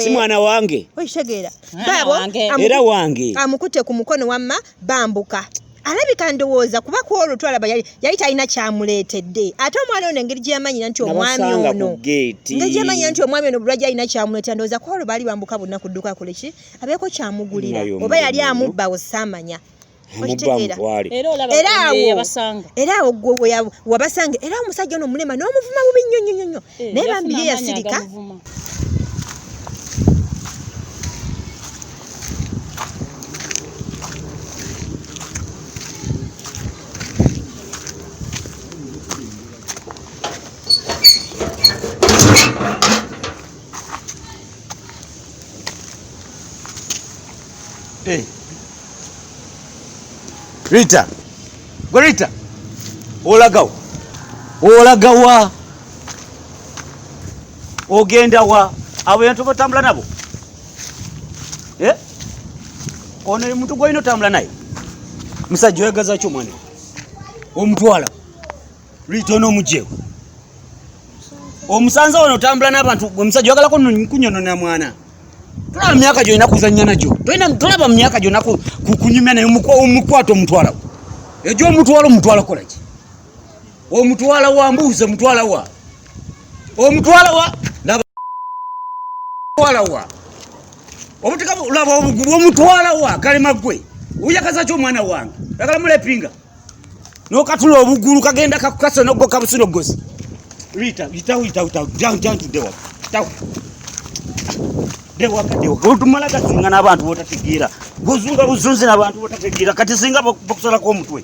mwana wange era wange amukute ku mukono wamma bambuka alabika ndowooza kuba ku olutwalaba yali talina kyamuleetedde ate omwana ono engeri gyeyamanyira nti omwami ono engeri gyeyamanyira nti omwami ono bulwajja alina kyamuleetera ndowooza ku olwo baali bambuka bonna ku dduka kole ki abeeko kyamugulira oba yali amubba osaamanya era awo gwe wabasanga era omusajja ono mulema n'omuvuma bubi nnyo naye bambi ye yasirika Hey. Rita. Gorita. Olagawa. Ogenda wa. Abantu batambula nabo. Ono muntu gwino tambula naye. Musajja wegaza kyo mwana. Omutwala. Rita ono mujewe. Omusanza ono tambula n'abantu omusajja wagala kunyono na mwana. Tulaba myaka gyo ina kuzanya najo. Tulaba myaka gyo naku kunyumya naye omukwato omutwala. Ejo omutwala kolaki? Omutwala wa mbuze mutwala wa. Omutwala wa laba mutwala wa. Omutika laba omutwala wa kalima gwe. Uyakaza kyo mwana wange. Yakala mulepinga. No katula obugulu kagenda kakukasa no goka busino gosi. Rita, jantu dewa. Tawu. Dewa. Utumalaga singa n'abantu botategeera. Gozunga buzunzi n'abantu botategeera. Kati singa bokusala ko mutwe.